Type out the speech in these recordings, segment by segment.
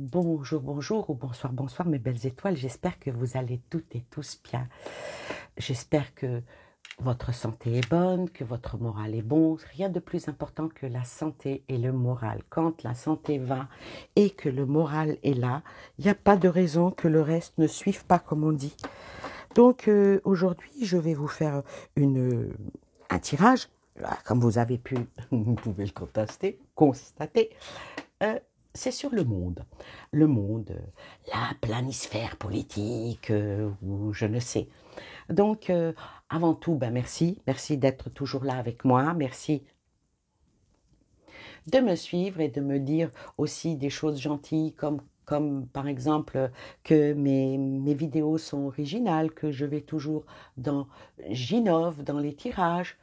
Bonjour, bonjour ou bonsoir, bonsoir mes belles étoiles. J'espère que vous allez toutes et tous bien. J'espère que votre santé est bonne, que votre moral est bon. Rien de plus important que la santé et le moral. Quand la santé va et que le moral est là, il n'y a pas de raison que le reste ne suive pas comme on dit. Donc aujourd'hui, je vais vous faire un tirage. Comme vous avez pu, vous pouvez le constater. Euh, c'est sur le monde. Le monde, la planisphère politique, ou je ne sais. Donc, avant tout, ben merci. Merci d'être toujours là avec moi. Merci de me suivre et de me dire aussi des choses gentilles comme par exemple que mes vidéos sont originales, que je vais toujours j'innove dans les tirages.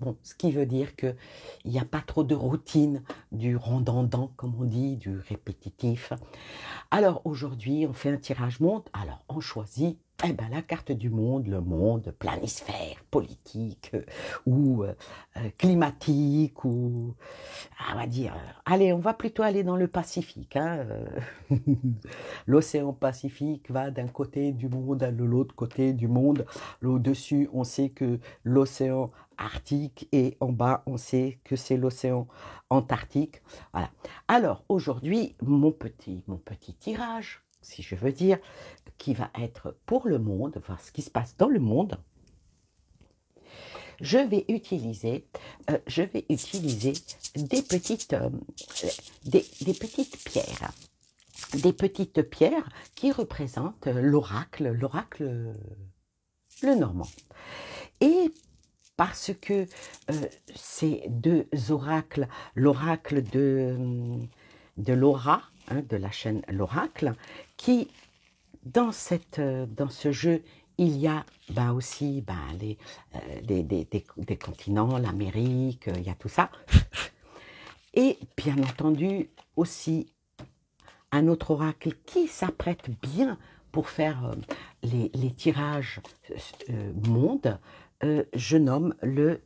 Bon, ce qui veut dire qu'il n'y a pas trop de routine, du redondant, comme on dit, du répétitif. Alors aujourd'hui, on fait un tirage monde. Alors on choisit la carte du monde, le monde, planisphère, politique ou climatique ou on va dire. Allez, on va plutôt aller dans le Pacifique. L'océan Pacifique va d'un côté du monde à l'autre côté du monde. Au-dessus, on sait que l'océan Arctique et en bas, on sait que c'est l'océan Antarctique. Voilà. Alors aujourd'hui, mon petit tirage, si je veux dire, qui va être pour le monde, voir ce qui se passe dans le monde. Je vais utiliser des des petites pierres. Des petites pierres qui représentent l'oracle le normand. Et parce que ces deux oracles, l'oracle de Laura, de la chaîne L'Oracle, qui dans ce jeu, il y a aussi des continents, l'Amérique, il y a tout ça. Et bien entendu aussi un autre oracle qui s'apprête bien pour faire les tirages monde, je nomme le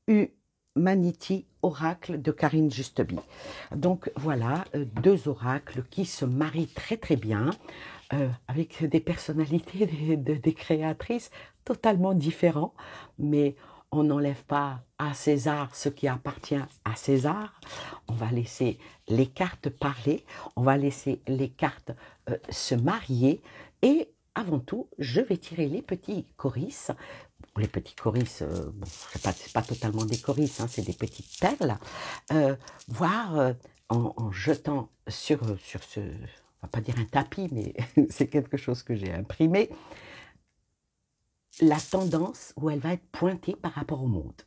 Humanity Oracle de Karine Justeby. Donc voilà, deux oracles qui se marient très très bien, avec des personnalités, des créatrices totalement différents, mais on n'enlève pas à César ce qui appartient à César. On va laisser les cartes parler, on va laisser les cartes se marier et avant tout, je vais tirer les petits coris. Les petits coris, bon, c'est pas totalement des coris, hein, c'est des petites perles. Voir en jetant sur ce, on va pas dire un tapis, mais c'est quelque chose que j'ai imprimé, la tendance où elle va être pointée par rapport au monde.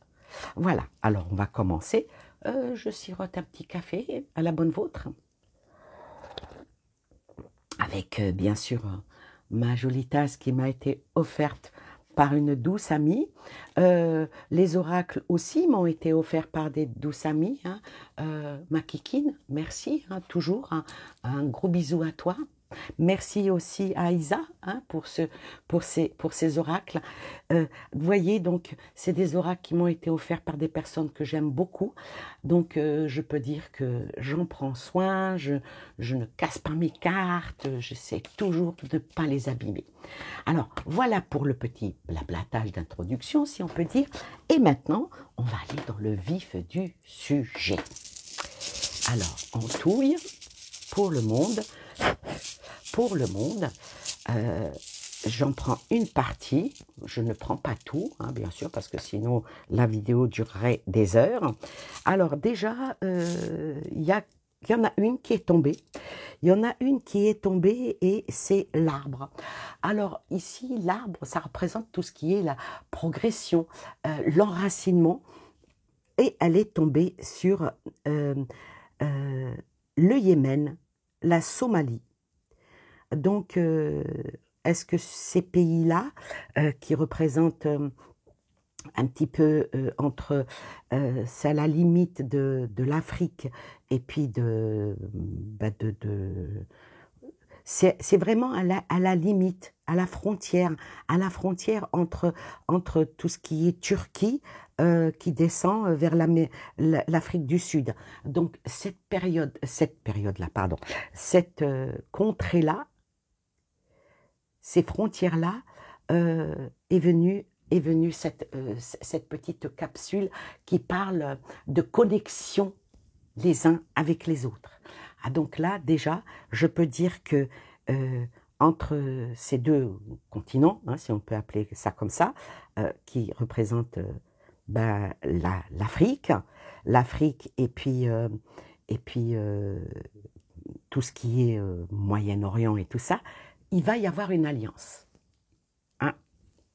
Voilà, alors on va commencer. Je sirote un petit café à la bonne vôtre, avec bien sûr ma jolie tasse qui m'a été offerte par une douce amie. Les oracles aussi m'ont été offerts par des douces amies. Ma kikine, merci, toujours. Un gros bisou à toi. Merci aussi à Isa pour ces oracles. Vous voyez, donc, c'est des oracles qui m'ont été offerts par des personnes que j'aime beaucoup. Donc, je peux dire que j'en prends soin, je ne casse pas mes cartes, j'essaie toujours de ne pas les abîmer. Alors, voilà pour le petit blablatage d'introduction, si on peut dire. Et maintenant, on va aller dans le vif du sujet. Alors, en touille, pour le monde, j'en prends une partie, je ne prends pas tout, bien sûr, parce que sinon la vidéo durerait des heures. Alors déjà, il y en a une qui est tombée. Il y en a une qui est tombée et c'est l'arbre. Alors ici, l'arbre, ça représente tout ce qui est la progression, l'enracinement. Et elle est tombée sur euh, le Yémen, la Somalie. Donc, est-ce que ces pays-là, qui représentent un petit peu c'est à la limite de l'Afrique et puis c'est vraiment à la limite, à la frontière entre tout ce qui est Turquie, qui descend vers l'Afrique du Sud. Donc cette période-là, pardon, cette contrée-là, ces frontières-là, est venue cette petite capsule qui parle de connexion les uns avec les autres. Ah, donc là, déjà, je peux dire que entre ces deux continents, hein, si on peut appeler ça comme ça, qui représentent l'Afrique, et puis tout ce qui est Moyen-Orient et tout ça, il va y avoir une alliance. Hein.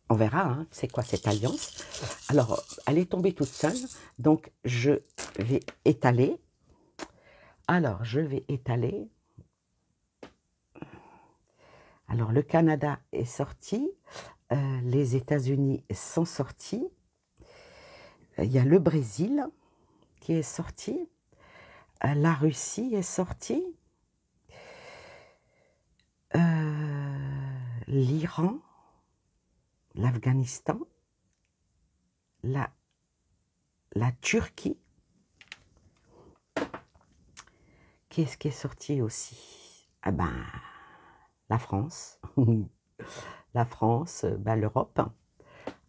On verra, hein, c'est quoi cette alliance. Alors, elle est tombée toute seule, donc je vais étaler. Alors, je vais étaler. Alors, le Canada est sorti, les États-Unis sont sortis, il y a le Brésil qui est sorti, la Russie est sortie, l'Iran, l'Afghanistan, la Turquie. Qu'est-ce qui est sorti aussi? Ah ben, la France, la France, l'Europe.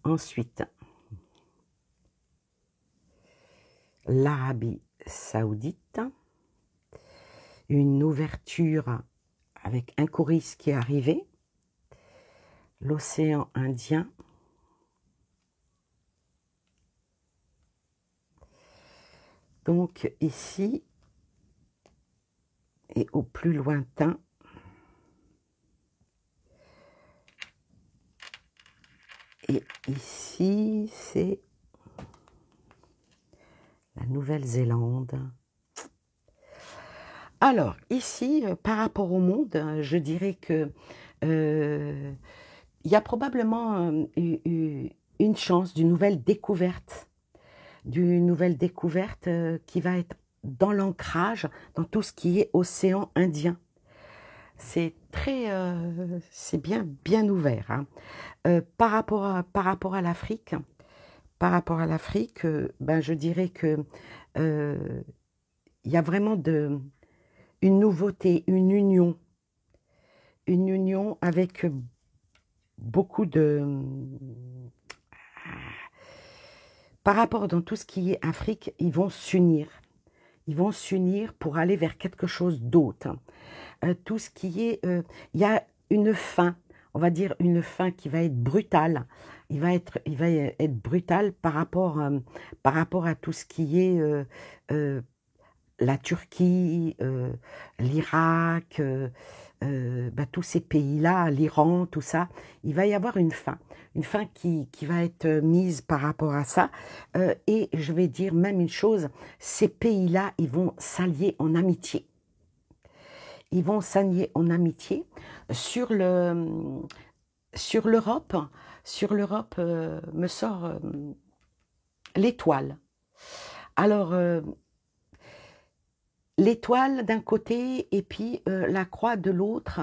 Ensuite, l'Arabie Saoudite, une ouverture avec un Couris qui est arrivé, l'océan Indien, donc ici, et au plus lointain, et ici, c'est la Nouvelle-Zélande. Alors, ici, par rapport au monde, je dirais que il y a probablement une chance d'une nouvelle découverte qui va être dans l'ancrage, dans tout ce qui est océan Indien. C'est c'est bien ouvert. Hein. Par rapport à l'Afrique, je dirais que il y a vraiment une nouveauté, une union avec beaucoup de... Par rapport dans tout ce qui est Afrique, ils vont s'unir. Ils vont s'unir pour aller vers quelque chose d'autre. Tout ce qui est... il y a une fin, on va dire une fin qui va être brutale. Il va être brutal par rapport à tout ce qui est la Turquie, l'Irak, tous ces pays-là, l'Iran, tout ça. Il va y avoir une fin qui va être mise par rapport à ça. Et je vais dire même une chose, ces pays-là, ils vont s'allier en amitié. Ils vont s'allier en amitié sur l'Europe. Sur l'Europe, me sort l'étoile. Alors, l'étoile d'un côté et puis la croix de l'autre.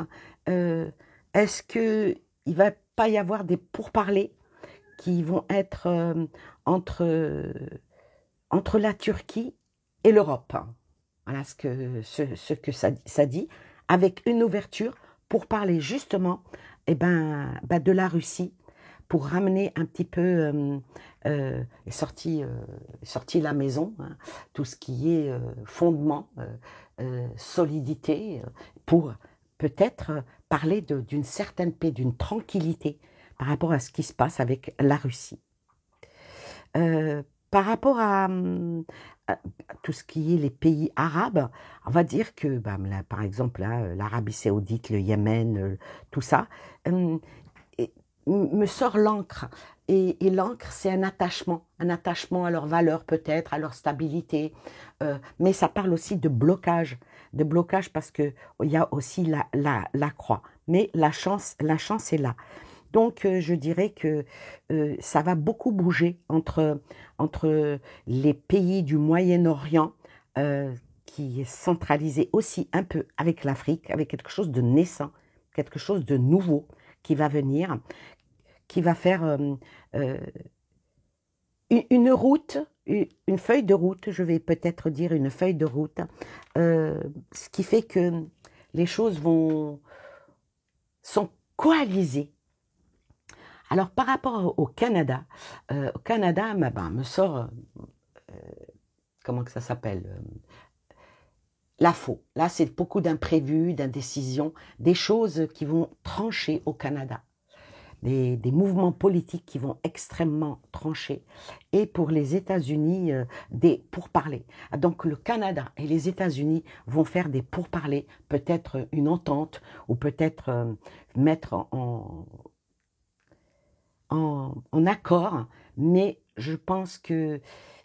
Est-ce qu'il ne va pas y avoir des pourparlers qui vont être entre la Turquie et l'Europe? Voilà ce que ça dit, avec une ouverture pour parler justement de la Russie, pour ramener un petit peu, sorti la maison, hein, tout ce qui est fondement, solidité, pour peut-être parler d'une certaine paix, d'une tranquillité par rapport à ce qui se passe avec la Russie. Par rapport à tout ce qui est les pays arabes, on va dire que, là, par exemple, l'Arabie Saoudite, le Yémen, tout ça, me sort l'encre. Et l'encre, c'est un attachement à leurs valeurs peut-être, à leur stabilité. Mais ça parle aussi de blocage parce que il y a aussi la croix. Mais la chance est là. Donc, je dirais que ça va beaucoup bouger entre les pays du Moyen-Orient qui est centralisé aussi un peu avec l'Afrique, avec quelque chose de naissant, quelque chose de nouveau qui va venir, qui va faire une route, une feuille de route, je vais peut-être dire une feuille de route, ce qui fait que les choses sont coalisées. Alors par rapport au Canada, me sort, comment que ça s'appelle, la faux. Là, c'est beaucoup d'imprévus, d'indécisions, des choses qui vont trancher au Canada. Des mouvements politiques qui vont extrêmement trancher. Et pour les États-Unis, des pourparlers. Donc le Canada et les États-Unis vont faire des pourparlers, peut-être une entente, ou peut-être mettre en accord, mais je pense que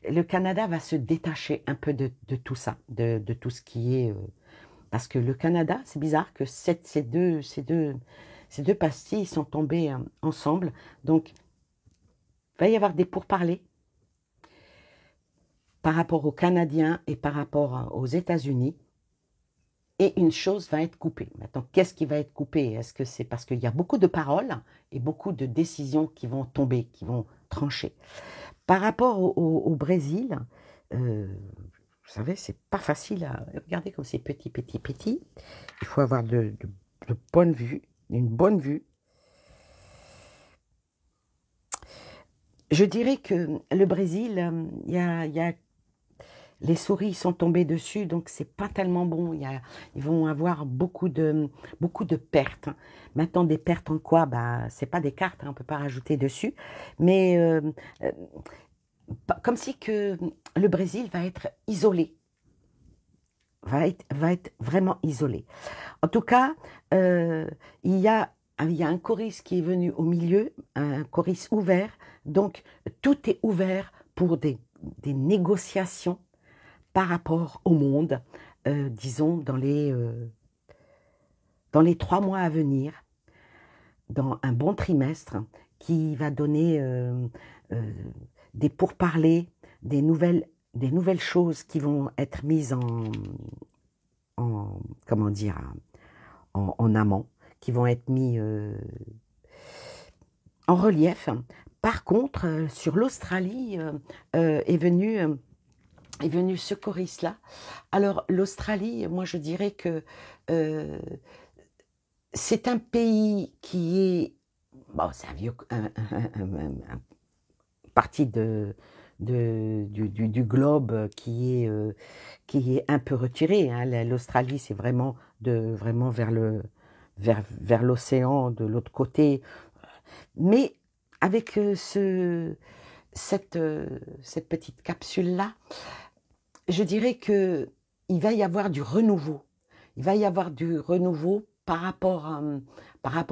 le Canada va se détacher un peu de tout ça, de tout ce qui est... parce que le Canada, c'est bizarre que ces deux pastilles sont tombées ensemble. Donc, il va y avoir des pourparlers par rapport aux Canadiens et par rapport aux États-Unis. Et une chose va être coupée. Maintenant, qu'est-ce qui va être coupé? Est-ce que c'est parce qu'il y a beaucoup de paroles et beaucoup de décisions qui vont tomber, qui vont trancher? Par rapport au Brésil, vous savez, c'est pas facile à... Regardez comme c'est petit, petit, petit. Il faut avoir de bonnes vues, une bonne vue. Je dirais que le Brésil, les souris sont tombées dessus, donc c'est pas tellement bon. Ils vont avoir beaucoup de pertes. Maintenant, des pertes en quoi? Bah, c'est pas des cartes, on peut pas rajouter dessus. Mais comme si que le Brésil va être isolé. Va être vraiment isolé. En tout cas, il y a un chorus qui est venu au milieu, un chorus ouvert. Donc, tout est ouvert pour des négociations par rapport au monde, disons, dans les 3 mois à venir, dans un bon trimestre, qui va donner des pourparlers, des nouvelles choses qui vont être mises comment dire, en amont, qui vont être mis en relief. Par contre, sur l'Australie est venu ce chorus-là. Alors, l'Australie, moi, je dirais que c'est un pays qui est... Bon, c'est un vieux... partie du globe qui est un peu retiré. Hein. L'Australie, c'est vraiment vers l'océan de l'autre côté. Mais avec cette petite capsule-là, je dirais que il va y avoir du renouveau. Il va y avoir du renouveau par rapport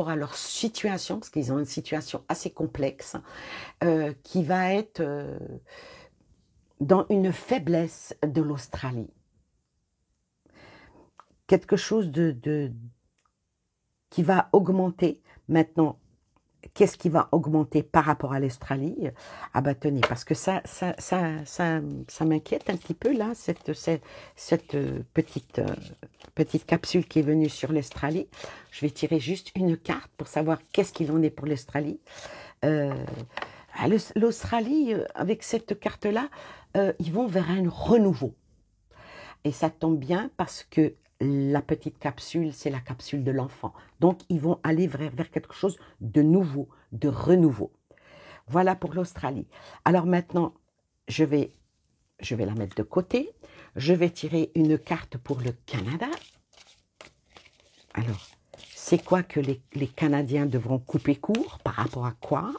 à leur situation, parce qu'ils ont une situation assez complexe, qui va être dans une faiblesse de l'Australie. Quelque chose qui va augmenter. Maintenant, qu'est-ce qui va augmenter par rapport à l'Australie? Ah bah tenez, parce que ça m'inquiète un petit peu là, cette petite capsule qui est venue sur l'Australie. Je vais tirer juste une carte pour savoir qu'est-ce qu'il en est pour l'Australie. L'Australie, avec cette carte-là, ils vont vers un renouveau. Et ça tombe bien parce que la petite capsule, c'est la capsule de l'enfant. Donc, ils vont aller vers quelque chose de nouveau, de renouveau. Voilà pour l'Australie. Alors maintenant, je vais la mettre de côté. Je vais tirer une carte pour le Canada. Alors, c'est quoi que les Canadiens devront couper court? Par rapport à quoi?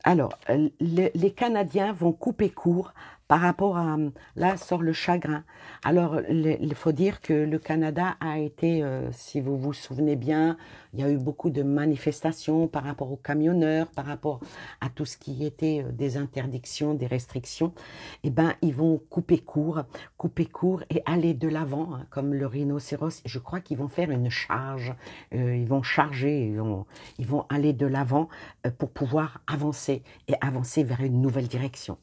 Alors, les Canadiens vont couper court par rapport à... Là sort le chagrin. Alors, il faut dire que le Canada a été, si vous vous souvenez bien, il y a eu beaucoup de manifestations par rapport aux camionneurs, par rapport à tout ce qui était des interdictions, des restrictions. Eh bien, ils vont couper court et aller de l'avant, hein, comme le rhinocéros. Je crois qu'ils vont faire une charge. Ils vont charger, ils vont aller de l'avant pour pouvoir avancer et avancer vers une nouvelle direction.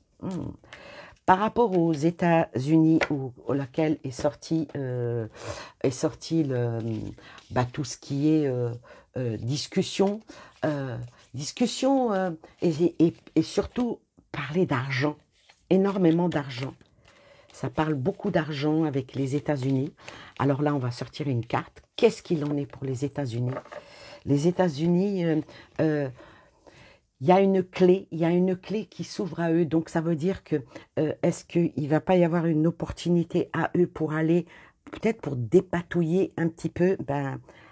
Par rapport aux États-Unis, auquel est sorti tout ce qui est discussion, et surtout parler d'argent, énormément d'argent. Ça parle beaucoup d'argent avec les États-Unis. Alors là, on va sortir une carte. Qu'est-ce qu'il en est pour les États-Unis? Les États-Unis, il y a une clé qui s'ouvre à eux. Donc ça veut dire que est-ce qu'il ne va pas y avoir une opportunité à eux pour aller, peut-être pour dépatouiller un petit peu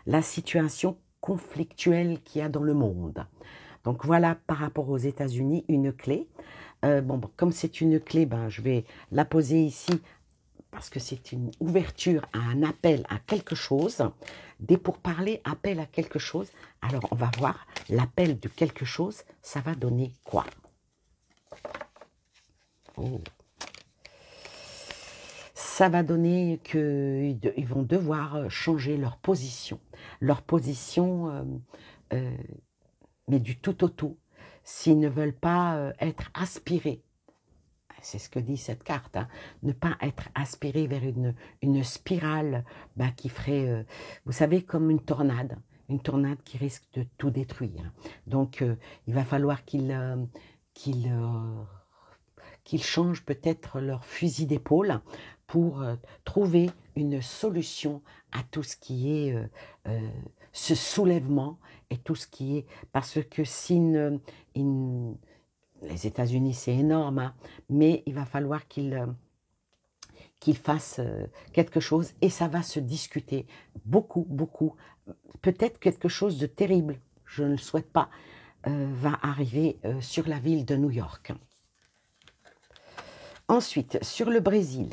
la situation conflictuelle qu'il y a dans le monde. Donc voilà, par rapport aux États-Unis, une clé. Comme c'est une clé, je vais la poser ici parce que c'est une ouverture à un appel à quelque chose. Des pourparlers, appel à quelque chose. Alors, on va voir l'appel de quelque chose, ça va donner quoi? Ça va donner qu'ils vont devoir changer leur position. Leur position, mais du tout au tout. S'ils ne veulent pas être aspirés. C'est ce que dit cette carte, hein. Ne pas être aspiré vers une spirale qui ferait, vous savez, comme une tornade qui risque de tout détruire. Donc, il va falloir qu'ils changent peut-être leur fusil d'épaule pour trouver une solution à tout ce qui est ce soulèvement et tout ce qui est... Parce que les États-Unis, c'est énorme, hein, mais il va falloir qu'ils fassent quelque chose et ça va se discuter beaucoup, beaucoup. Peut-être quelque chose de terrible, je ne le souhaite pas, va arriver sur la ville de New York. Ensuite, sur le Brésil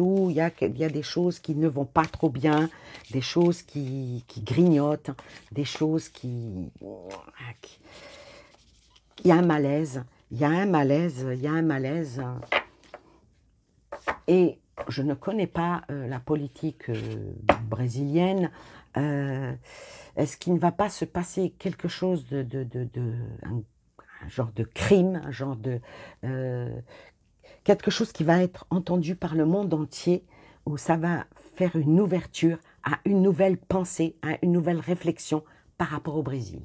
où il y a des choses qui ne vont pas trop bien, des choses qui grignotent, des choses qui... Il y a un malaise, et je ne connais pas la politique brésilienne. Est-ce qu'il ne va pas se passer quelque chose un genre de crime, un genre de... quelque chose qui va être entendu par le monde entier, où ça va faire une ouverture à une nouvelle pensée, à une nouvelle réflexion par rapport au Brésil.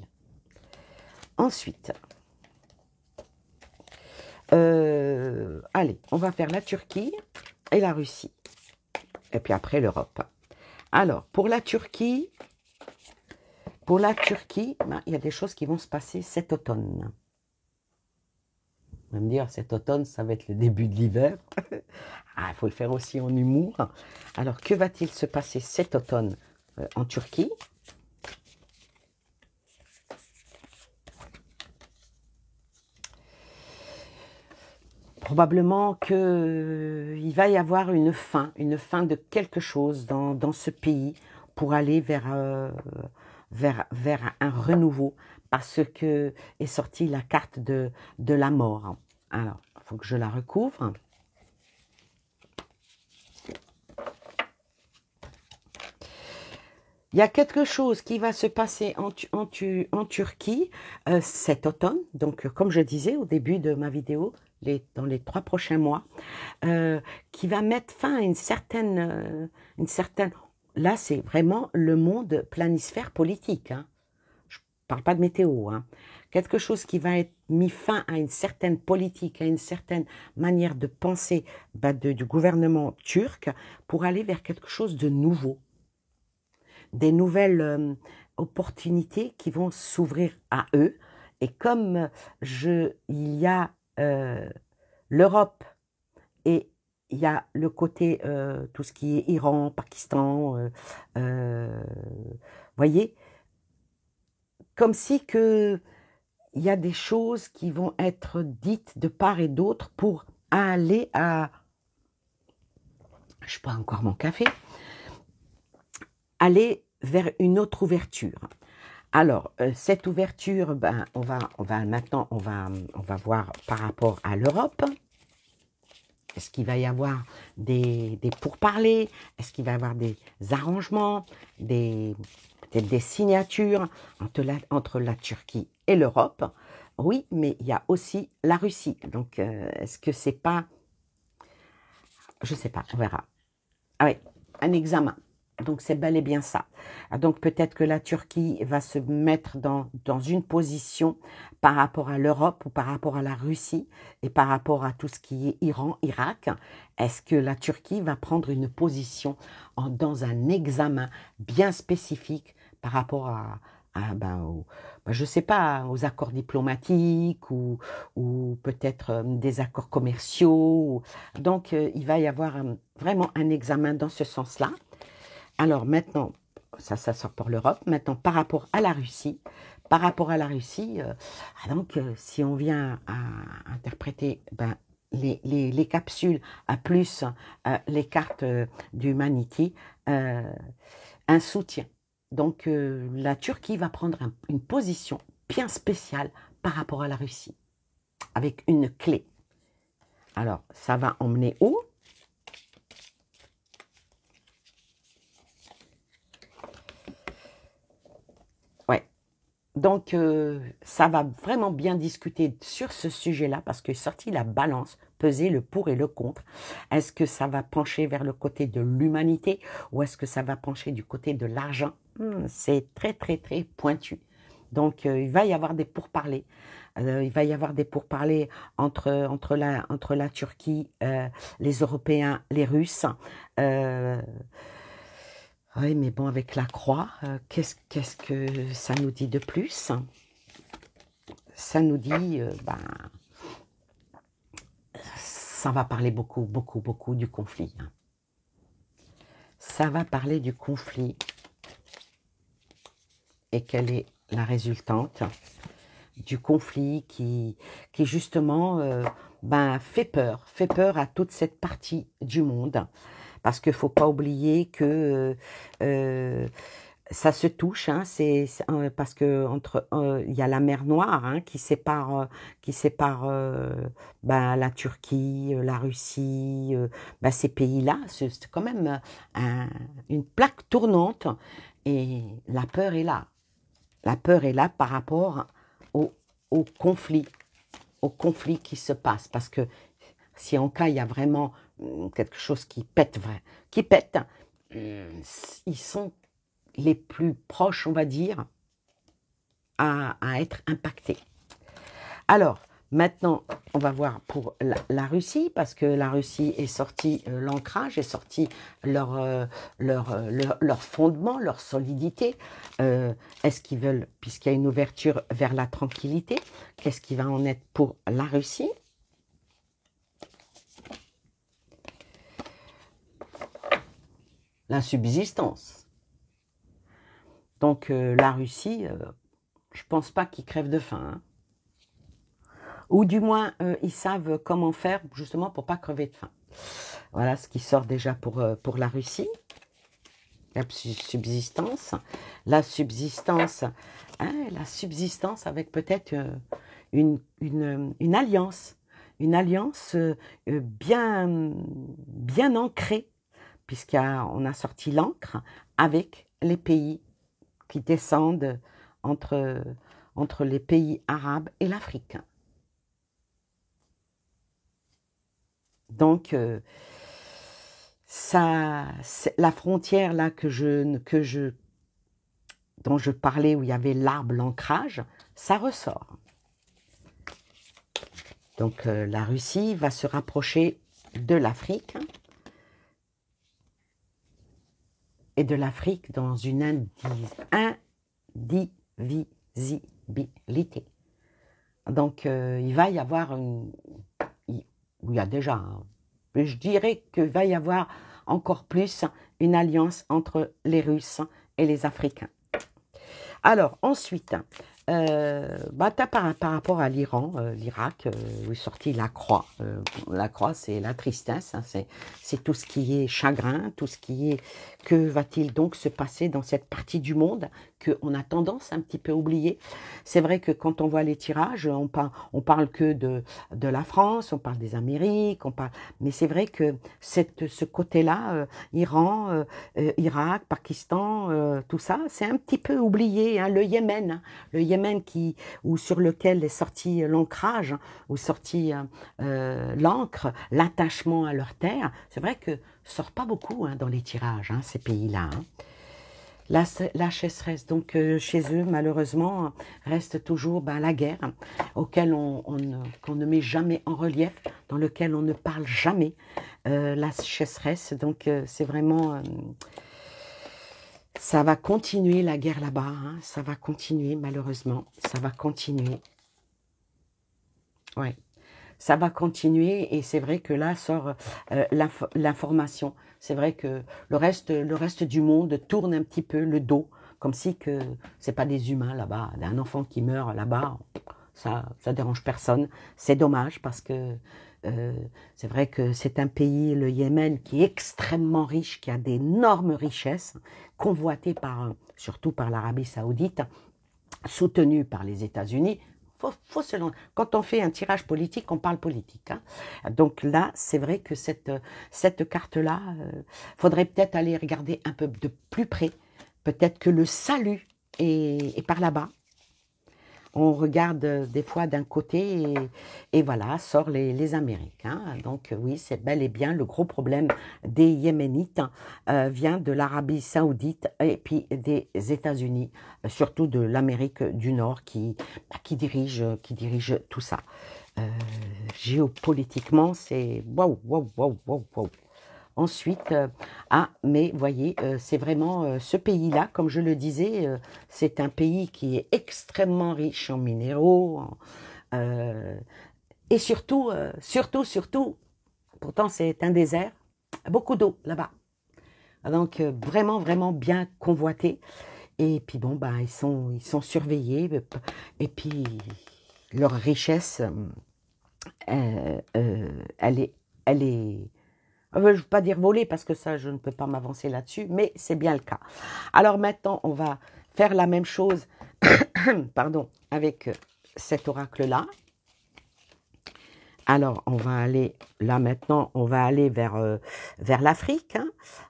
Ensuite... allez, on va faire la Turquie et la Russie. Et puis après l'Europe. Alors, pour la Turquie, il y a des choses qui vont se passer cet automne. On va me dire, cet automne, ça va être le début de l'hiver. Il faut le faire aussi en humour. Alors, que va-t-il se passer cet automne en Turquie ? Probablement qu'il va y avoir une fin de quelque chose dans ce pays pour aller vers un renouveau, parce que est sortie la carte de la mort. Alors, il faut que je la recouvre. Il y a quelque chose qui va se passer en Turquie cet automne, donc comme je disais au début de ma vidéo, dans les 3 prochains mois, qui va mettre fin à une certaine... Là, c'est vraiment le monde planisphère politique. Hein. Je ne parle pas de météo. Hein. Quelque chose qui va être mis fin à une certaine politique, à une certaine manière de penser du gouvernement turc pour aller vers quelque chose de nouveau. Des nouvelles opportunités qui vont s'ouvrir à eux. Et comme il y a l'Europe et il y a le côté, tout ce qui est Iran, Pakistan, voyez, comme si il y a des choses qui vont être dites de part et d'autre pour aller à... Je bois encore mon café. Aller vers une autre ouverture. Alors, cette ouverture, on va voir par rapport à l'Europe. Est-ce qu'il va y avoir des pourparlers? Est-ce qu'il va y avoir des arrangements, peut-être des signatures entre la Turquie et l'Europe? oui, mais il y a aussi la Russie. Donc, est-ce que c'est pas... Je sais pas, on verra. Ah oui, un examen. Donc c'est bel et bien ça. Donc peut-être que la Turquie va se mettre dans une position par rapport à l'Europe ou par rapport à la Russie et par rapport à tout ce qui est Iran, Irak. Est-ce que la Turquie va prendre une position dans un examen bien spécifique par rapport je sais pas, aux accords diplomatiques ou peut-être des accords commerciaux. Donc il va y avoir vraiment un examen dans ce sens-là. Alors maintenant, ça sort pour l'Europe. Maintenant, par rapport à la Russie, si on vient à interpréter les capsules à plus les cartes d'Humanity, un soutien. Donc la Turquie va prendre une position bien spéciale par rapport à la Russie, avec une clé. Alors, ça va emmener où? Ouais. Donc, ça va vraiment bien discuter sur ce sujet-là parce que sorti la balance, peser le pour et le contre. Est-ce que ça va pencher vers le côté de l'humanité ou est-ce que ça va pencher du côté de l'argent? C'est très, très, très pointu. Donc, il va y avoir des pourparlers. Il va y avoir des pourparlers entre la Turquie, les Européens, les Russes. Oui, mais bon, avec la croix, qu'est-ce que ça nous dit de plus? Ça nous dit, ça va parler beaucoup, beaucoup, beaucoup du conflit. Ça va parler du conflit. Et quelle est la résultante du conflit qui justement fait peur à toute cette partie du monde. Parce qu'il ne faut pas oublier que ça se touche, parce que il y a la mer Noire qui sépare la Turquie, la Russie, ces pays-là. C'est quand même une plaque tournante et la peur est là. La peur est là par rapport au conflit qui se passe. Parce que si en cas il y a vraiment quelque chose qui pète, ils sont les plus proches, on va dire, à être impactés. Alors, maintenant, on va voir pour la Russie, parce que la Russie est sortie, l'ancrage, est sorti leur fondement, leur solidité. Est-ce qu'ils veulent, puisqu'il y a une ouverture vers la tranquillité, qu'est-ce qui va en être pour la Russie? La subsistance. Donc, la Russie, je ne pense pas qu'ils crèvent de faim. Ou du moins, ils savent comment faire justement pour ne pas crever de faim. Voilà ce qui sort déjà pour la Russie. La subsistance. La subsistance avec peut-être une alliance. Une alliance bien ancrée, puisqu'on a sorti l'ancre avec les pays qui descendent entre les pays arabes et l'Afrique. Donc, la frontière là dont je parlais, où il y avait l'arbre, l'ancrage, ça ressort. Donc, la Russie va se rapprocher de l'Afrique. Et de l'Afrique dans une indivisibilité. Donc, il va y avoir il y a déjà, je dirais qu'il va y avoir encore plus une alliance entre les Russes et les Africains. Alors, ensuite, par rapport à l'Iran, l'Irak, où est sortie la croix. La croix, c'est la tristesse, c'est tout ce qui est chagrin, tout ce qui est... Que va-t-il donc se passer dans cette partie du monde qu'on a tendance un petit peu à oublier? C'est vrai que quand on voit les tirages, on parle que de la France, on parle des Amériques, mais c'est vrai que ce côté-là, Iran, Irak, Pakistan, tout ça, c'est un petit peu oublié. Le Yémen, Yémen ou sur lequel est sorti l'ancrage, ou sorti l'encre, l'attachement à leur terre, c'est vrai que sort pas beaucoup hein, dans les tirages, hein, ces pays-là. Hein. La sécheresse, donc chez eux, malheureusement, reste toujours ben, la guerre, auquel qu'on ne met jamais en relief, dans lequel on ne parle jamais. La sécheresse, donc c'est vraiment... ça va continuer la guerre là-bas, hein, ça va continuer malheureusement, ça va continuer. Ouais. Ça va continuer et c'est vrai que là sort l'information. C'est vrai que le reste du monde tourne un petit peu le dos, comme si que c'est pas des humains là-bas. Un enfant qui meurt là-bas, ça dérange personne. C'est dommage parce que euh, c'est vrai que c'est un pays, le Yémen, qui est extrêmement riche, qui a d'énormes richesses, convoité surtout par l'Arabie Saoudite, soutenu par les États-Unis. Quand on fait un tirage politique, on parle politique. Hein. Donc là, c'est vrai que cette carte-là, faudrait peut-être aller regarder un peu de plus près. Peut-être que le salut est par là-bas. On regarde des fois d'un côté et voilà, sort les Américains. Donc oui, c'est bel et bien le gros problème des Yéménites vient de l'Arabie Saoudite et puis des États-Unis, surtout de l'Amérique du Nord qui dirige tout ça. Géopolitiquement, c'est waouh, waouh, waouh, waouh, waouh. Ensuite, mais voyez, c'est vraiment ce pays-là, comme je le disais, c'est un pays qui est extrêmement riche en minéraux, et surtout, surtout, pourtant c'est un désert, beaucoup d'eau là-bas. Donc vraiment, vraiment bien convoité. Et puis bon, bah, ils sont surveillés, et puis leur richesse, elle est, elle est je ne veux pas dire voler parce que ça, je ne peux pas m'avancer là-dessus, mais c'est bien le cas. Alors maintenant, on va faire la même chose pardon, avec cet oracle-là. Alors, on va aller, là maintenant, on va aller vers l'Afrique, hein,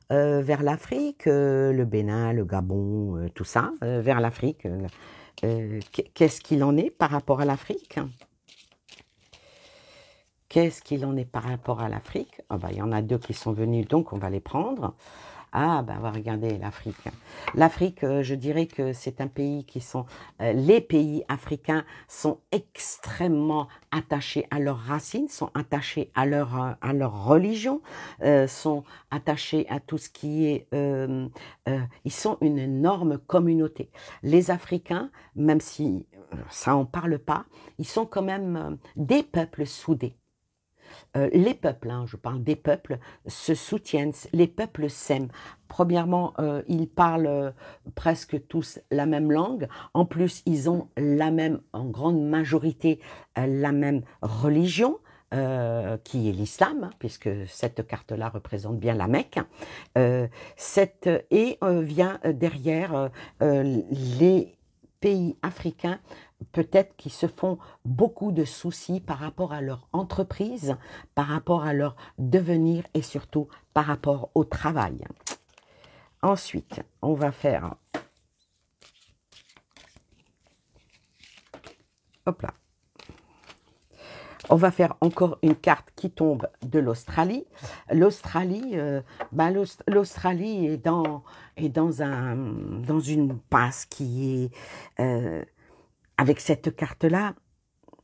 vers l'Afrique, le Bénin, le Gabon, tout ça, vers l'Afrique. Qu'est-ce qu'il en est par rapport à l'Afrique? Qu'est-ce qu'il en est par rapport à l'Afrique? Ah bah, il y en a deux qui sont venus, donc on va les prendre. Ah, ben, on va regarder l'Afrique. L'Afrique, je dirais que c'est un pays les pays africains sont extrêmement attachés à leurs racines, sont attachés à leur religion, sont attachés à tout ce qui est... ils sont une énorme communauté. Les Africains, même si ça en parle pas, ils sont quand même des peuples soudés. Les peuples, hein, je parle des peuples, se soutiennent, les peuples s'aiment. Premièrement, ils parlent presque tous la même langue. En plus, ils ont en grande majorité, la même religion. Qui est l'islam, hein, puisque cette carte-là représente bien la Mecque. Vient derrière les pays africains, peut-être qui se font beaucoup de soucis par rapport à leur entreprise, par rapport à leur devenir et surtout par rapport au travail. Ensuite, on va faire... Hop là. On va faire encore une carte qui tombe de l'Australie. L'Australie, l'Australie est dans une passe qui est... avec cette carte-là,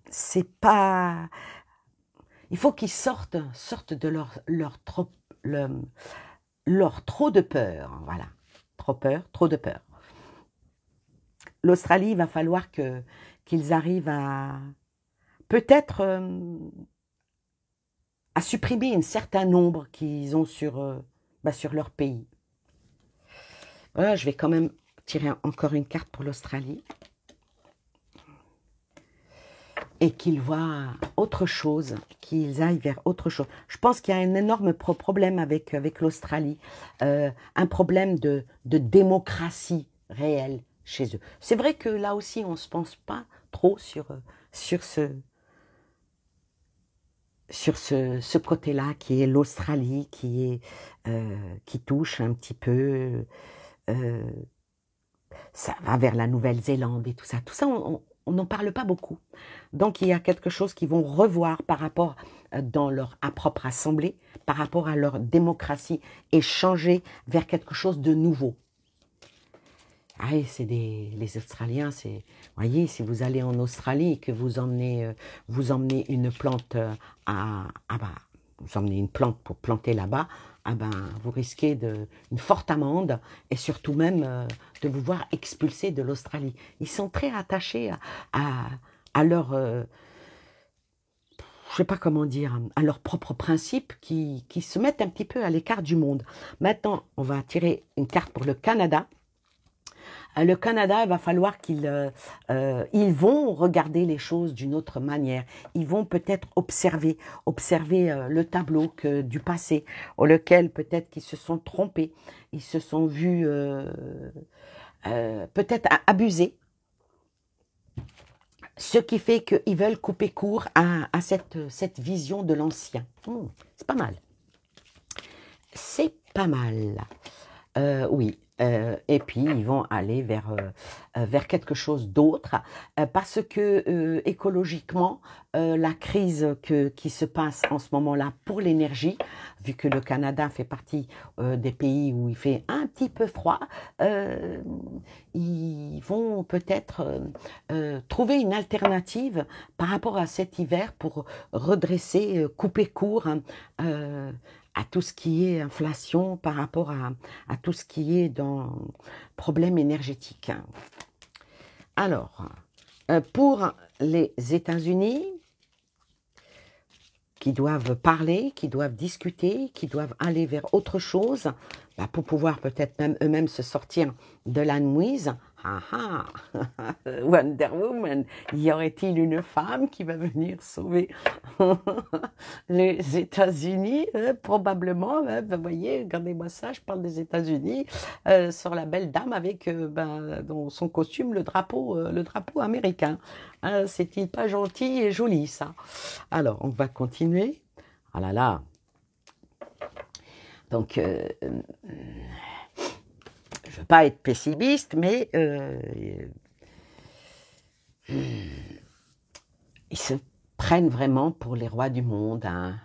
c'est pas... Il faut qu'ils sortent de leur trop de peur. Voilà. Trop de peur. L'Australie, il va falloir qu'ils arrivent à... peut-être à supprimer un certain nombre qu'ils ont sur leur pays. Voilà, je vais quand même tirer encore une carte pour l'Australie. Et qu'ils voient autre chose, qu'ils aillent vers autre chose. Je pense qu'il y a un énorme problème avec l'Australie, un problème de démocratie réelle chez eux. C'est vrai que là aussi, on ne se pense pas trop sur ce côté-là qui est l'Australie, qui touche un petit peu ça va vers la Nouvelle-Zélande et tout ça. Tout ça, on n'en parle pas beaucoup. Donc, il y a quelque chose qu'ils vont revoir par rapport dans leur propre assemblée, par rapport à leur démocratie et changer vers quelque chose de nouveau. Ah, c'est les Australiens, c'est, voyez, si vous allez en Australie et que vous emmenez une plante vous emmenez une plante pour planter là-bas, ah ben, vous risquez une forte amende et surtout même de vous voir expulsé de l'Australie. Ils sont très attachés à leur, je sais pas comment dire, à leurs propres principes qui se mettent un petit peu à l'écart du monde. Maintenant, on va tirer une carte pour le Canada. Le Canada, il va falloir ils vont regarder les choses d'une autre manière. Ils vont peut-être observer le tableau du passé, auquel peut-être qu'ils se sont trompés, ils se sont vus peut-être abusés. Ce qui fait qu'ils veulent couper court à cette vision de l'ancien. C'est pas mal. C'est pas mal. Oui. Et puis, ils vont aller vers quelque chose d'autre parce que écologiquement, la crise qui se passe en ce moment-là pour l'énergie, vu que le Canada fait partie des pays où il fait un petit peu froid, ils vont peut-être trouver une alternative par rapport à cet hiver pour redresser, couper court à tout ce qui est inflation par rapport à tout ce qui est dans problème énergétique. Alors, pour les États-Unis, qui doivent parler, qui doivent discuter, qui doivent aller vers autre chose, pour pouvoir peut-être même eux-mêmes se sortir de la nuise. Wonder Woman, y aurait-il une femme qui va venir sauver les États-Unis? Probablement. Vous voyez, regardez-moi ça, je parle des États-Unis sur la belle dame avec dans son costume le drapeau américain. C'est-il pas gentil et joli ça? Alors, on va continuer. Ah là là. Donc, je ne veux pas être pessimiste, mais ils se prennent vraiment pour les rois du monde, hein,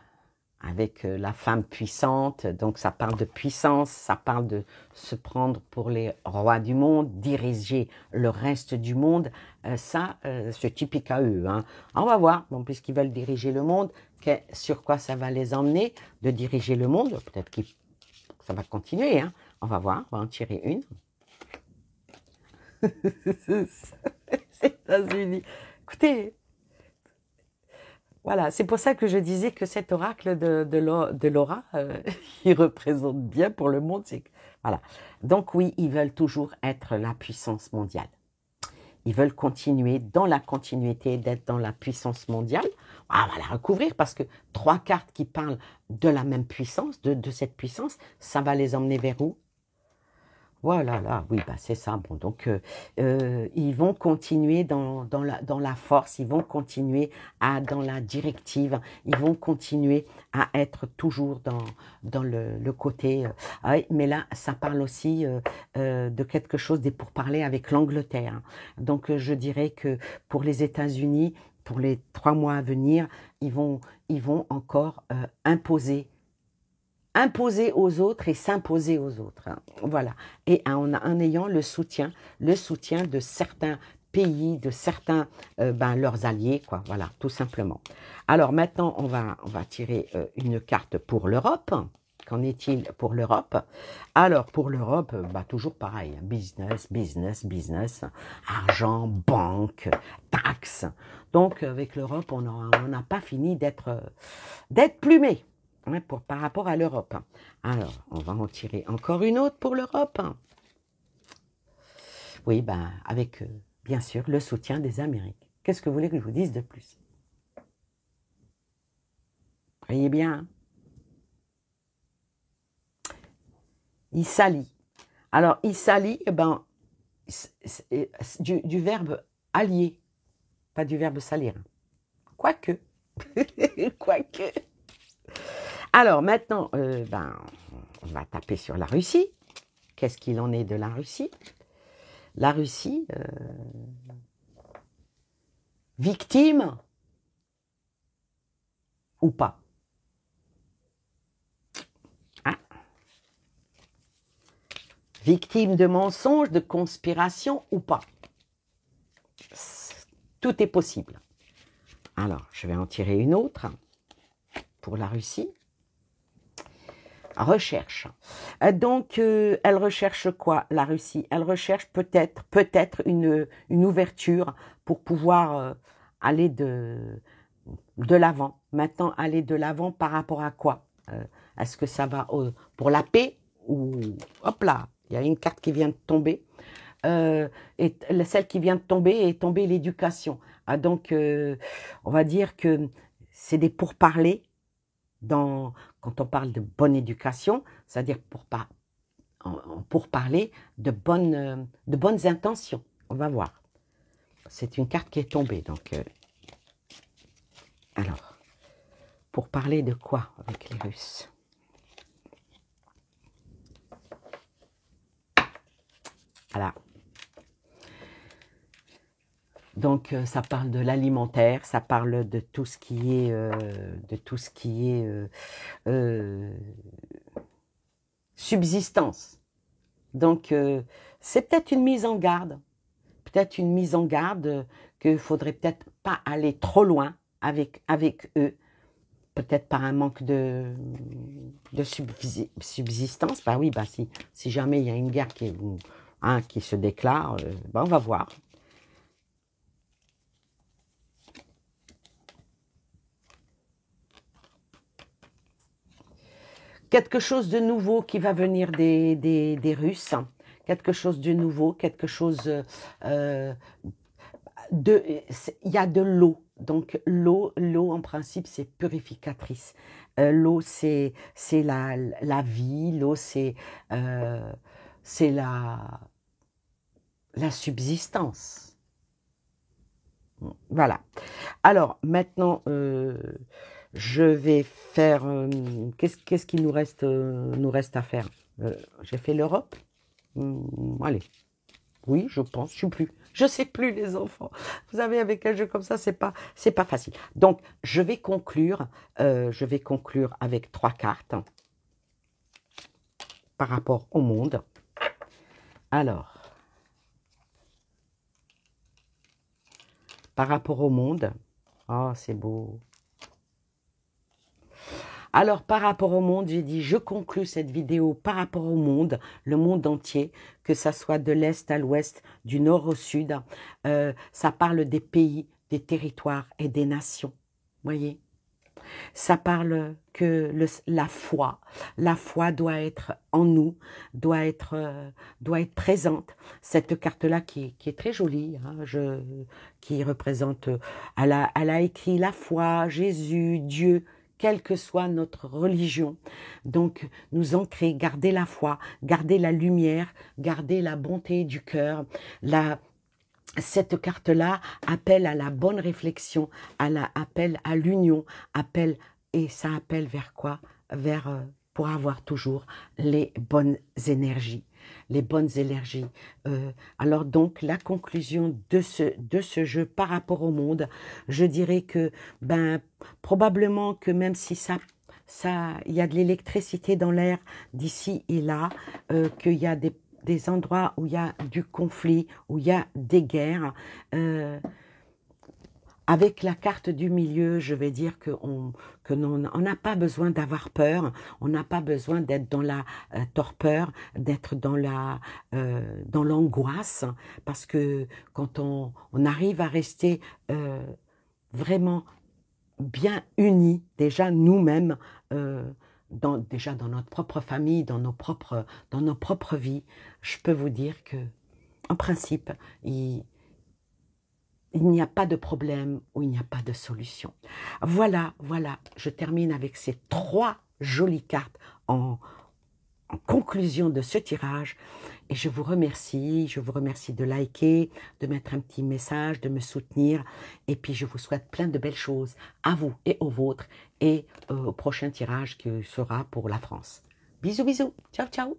avec la femme puissante. Donc, ça parle de puissance, ça parle de se prendre pour les rois du monde, diriger le reste du monde. C'est typique à eux. Hein. On va voir, bon, puisqu'ils veulent diriger le monde, sur quoi ça va les emmener de diriger le monde. Peut-être que ça va continuer. Hein. On va voir, on va en tirer une. États-Unis. Écoutez, voilà, c'est pour ça que je disais que cet oracle de Laura, il représente bien pour le monde. Voilà. Donc oui, ils veulent toujours être la puissance mondiale. Ils veulent continuer dans la continuité d'être dans la puissance mondiale. On va la recouvrir parce que 3 cartes qui parlent de la même puissance, de cette puissance, ça va les emmener vers où? Voilà, là, oui, c'est ça. Bon, donc, ils vont continuer dans la force, ils vont continuer dans la directive, ils vont continuer à être toujours dans le côté. Oui, mais là, ça parle aussi de quelque chose des pourparlers avec l'Angleterre. Donc, je dirais que pour les États-Unis, pour les 3 mois à venir, ils vont encore imposer aux autres et s'imposer aux autres. Hein. Voilà. Et en ayant le soutien de certains pays, de certains, leurs alliés, quoi. Voilà, tout simplement. Alors maintenant, on va tirer une carte pour l'Europe. Qu'en est-il pour l'Europe? Alors, pour l'Europe, toujours pareil. Business, business, business. Argent, banque, taxes. Donc, avec l'Europe, on n'a pas fini d'être plumé. Par rapport à l'Europe. Alors, on va en tirer encore une autre pour l'Europe. Oui, avec, bien sûr, le soutien des Amériques. Qu'est-ce que vous voulez que je vous dise de plus? Voyez bien. Il s'allie. Alors, il s'allie, du verbe allier, pas du verbe salir. Quoique. Quoique. Alors maintenant, on va taper sur la Russie. Qu'est-ce qu'il en est de la Russie? La Russie, victime ou pas? Hein? Victime de mensonges, de conspiration ou pas? Tout est possible. Alors, je vais en tirer une autre pour la Russie. Recherche. Donc, elle recherche quoi, la Russie? Elle recherche peut-être une ouverture pour pouvoir aller de l'avant. Maintenant, aller de l'avant par rapport à quoi? Est-ce que ça va pour la paix ou... Hop là, il y a une carte qui vient de tomber. Et celle qui vient de tomber est tombée l'éducation. Ah, donc, on va dire que c'est des pourparlers quand on parle de bonne éducation, c'est-à-dire pour parler de bonnes intentions. On va voir. C'est une carte qui est tombée. Donc, alors, pour parler de quoi avec les Russes? Voilà. Donc, ça parle de l'alimentaire, ça parle de tout ce qui est, subsistance. Donc, c'est peut-être une mise en garde. Peut-être une mise en garde qu'il ne faudrait peut-être pas aller trop loin avec eux. Peut-être par un manque de subsistance. Bah oui, bah si jamais il y a une guerre qui se déclare, bah on va voir. Quelque chose de nouveau qui va venir des Russes, quelque chose de nouveau, quelque chose il y a de l'eau. Donc l'eau en principe c'est purificatrice. L'eau c'est la vie, l'eau c'est la subsistance. Voilà. Alors maintenant je vais faire... qu'est-ce qui nous reste à faire? J'ai fait l'Europe. Allez. Oui, je pense. Je sais plus les enfants. Vous savez, avec un jeu comme ça, c'est pas facile. Donc, je vais conclure avec 3 cartes par rapport au monde. Alors, par rapport au monde. Oh, c'est beau. Alors, par rapport au monde, j'ai dit, je conclus cette vidéo par rapport au monde, le monde entier, que ça soit de l'Est à l'Ouest, du Nord au Sud. Ça parle des pays, des territoires et des nations. Voyez? Ça parle que la foi doit être en nous, doit être présente. Cette carte-là qui est très jolie, hein, qui représente, elle a écrit la foi, Jésus, Dieu, quelle que soit notre religion. Donc, nous ancrer, garder la foi, garder la lumière, garder la bonté du cœur. Cette carte-là appelle à la bonne réflexion, appelle à l'union, et ça appelle vers quoi? Pour avoir toujours les bonnes énergies. Les bonnes énergies. Alors donc, la conclusion de ce jeu par rapport au monde, je dirais que, probablement que même si il y a de l'électricité dans l'air d'ici et là, qu'il y a des endroits où il y a du conflit, où il y a des guerres. Avec la carte du milieu, je vais dire qu'on n'a pas besoin d'avoir peur, on n'a pas besoin d'être dans la torpeur, d'être dans l'angoisse, parce que quand on arrive à rester vraiment bien unis, déjà nous-mêmes, déjà dans notre propre famille, dans nos propres vies, je peux vous dire que, en principe, il n'y a pas de problème ou il n'y a pas de solution. Voilà, je termine avec ces 3 jolies cartes en conclusion de ce tirage. Et je vous remercie de liker, de mettre un petit message, de me soutenir. Et puis je vous souhaite plein de belles choses à vous et aux vôtres. Et au prochain tirage qui sera pour la France. Bisous, bisous. Ciao, ciao.